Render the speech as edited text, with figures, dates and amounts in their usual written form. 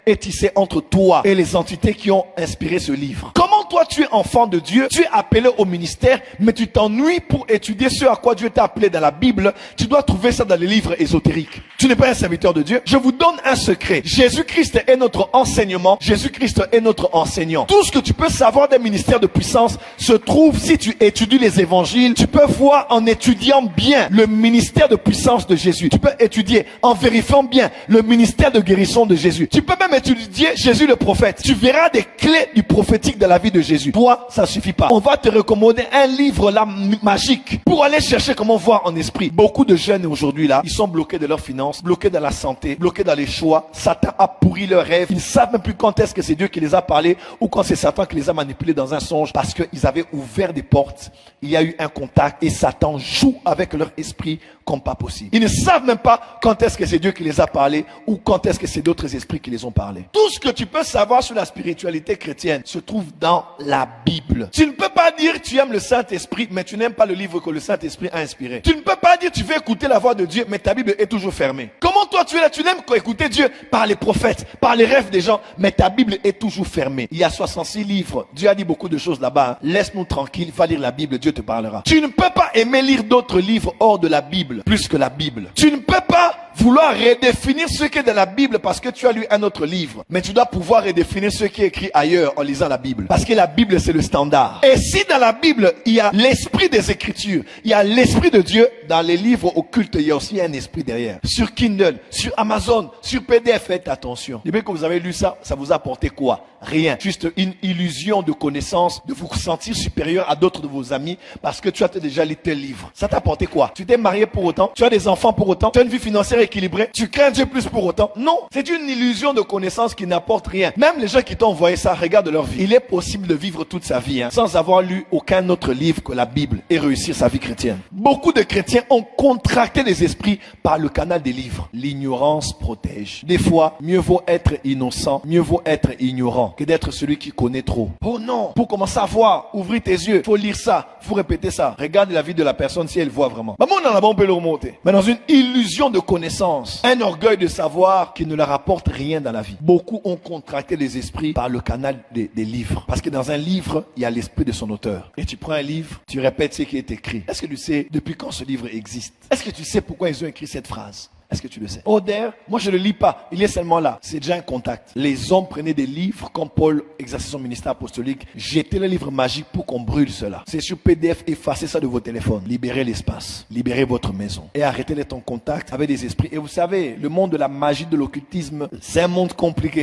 est tissé entre toi et les entités qui ont inspiré ce livre. Comment toi tu es enfant de Dieu, tu es appelé au ministère, mais tu t'ennuies pour étudier ce à quoi Dieu t'a appelé dans la Bible, tu dois trouver ça dans les livres ésotériques. Tu n'es pas un serviteur de Dieu. Je vous donne un secret. Jésus-Christ est notre enseignement. Jésus-Christ est notre enseignant. Tout ce que tu peux savoir des ministères de puissance se trouve si tu étudies les évangiles. Tu peux voir en étudiant bien le ministère de puissance de Jésus. Tu peux étudier en vérifiant bien le ministère de guérison de Jésus. Tu peux même étudier Jésus le prophète. Tu verras des clés du prophétique de la vie de Jésus. Toi, ça suffit pas. On va te recommander un livre là magique pour aller chercher comment voir en esprit. Beaucoup de jeunes aujourd'hui là, ils sont bloqués de leurs finances, bloqués dans la santé, bloqués dans les choix. Satan a pourri leurs rêves. Ils ne savent même plus quand est-ce que c'est Dieu qui les a parlé ou quand c'est Satan qui les a manipulés dans un songe parce qu'ils avaient ouvert des portes. Il y a eu un contact et Satan joue avec leur esprit comme pas possible. Ils ne savent même pas quand est-ce que c'est Dieu qui les a parlé ou quand est-ce que c'est d'autres esprits qui les ont parlé. Tout ce que tu peux savoir sur la spiritualité chrétienne se trouve dans la Bible. Tu ne peux pas dire tu aimes le Saint-Esprit mais tu n'aimes pas le livre que le Saint-Esprit a inspiré. Tu ne peux pas dire tu veux écouter la voix de Dieu mais ta Bible est toujours fermée. Comment toi tu es là, tu n'aimes écouter Dieu par les prophètes, par les rêves des gens, mais ta Bible est toujours fermée. Il y a 66 livres. Dieu a dit beaucoup de choses là-bas. Laisse-nous tranquille, va lire la Bible, Dieu te parlera. Tu ne peux pas aimer lire d'autres livres hors de la Bible, plus que la Bible. Tu ne peux pas vouloir redéfinir ce qui est dans la Bible parce que tu as lu un autre livre. Mais tu dois pouvoir redéfinir ce qui est écrit ailleurs en lisant la Bible. Parce que la Bible, c'est le standard. Et si dans la Bible, il y a l'esprit des Écritures, il y a l'esprit de Dieu, dans les livres occultes, il y a aussi un esprit derrière. Sur Kindle, sur Amazon, sur PDF, faites attention. Depuis que vous avez lu ça, ça vous a apporté quoi? Rien. Juste une illusion de connaissance, de vous sentir supérieur à d'autres de vos amis parce que tu as déjà lu tel livre. Ça t'a apporté quoi? Tu t'es marié pour autant? Tu as des enfants pour autant? Tu as une vie financière équilibrée? Tu crains Dieu plus pour autant? Non. C'est une illusion de connaissance qui n'apporte rien. Même les gens qui t'ont envoyé ça, regarde leur vie. Il est possible de vivre toute sa vie sans avoir lu aucun autre livre que la Bible et réussir sa vie chrétienne. Beaucoup de chrétiens ont contracté les esprits par le canal des livres. L'ignorance protège. Des fois, mieux vaut être innocent, mieux vaut être ignorant que d'être celui qui connaît trop. Oh non! Pour commencer à voir, ouvrir tes yeux, faut lire ça, faut répéter ça. Regarde la vie de la personne si elle voit vraiment. Mais on peut le remonter. Mais dans une illusion de connaissance, un orgueil de savoir qui ne leur apporte rien dans la vie. Beaucoup ont contracté les esprits par le canal des livres. Parce que dans un livre, il y a l'esprit de son auteur. Et tu prends un livre, tu répètes ce qui est écrit. Est-ce que tu sais depuis quand ce livre existe? Est-ce que tu sais pourquoi ils ont écrit cette phrase? Est-ce que tu le sais? Oder, moi je ne le lis pas. Il est seulement là. C'est déjà un contact. Les hommes prenaient des livres quand Paul exerçait son ministère apostolique. Jetaient le livre magique pour qu'on brûle cela. C'est sur PDF. Effacez ça de vos téléphones. Libérez l'espace. Libérez votre maison. Et arrêtez d'être en contact avec des esprits. Et vous savez, le monde de la magie, de l'occultisme, c'est un monde compliqué.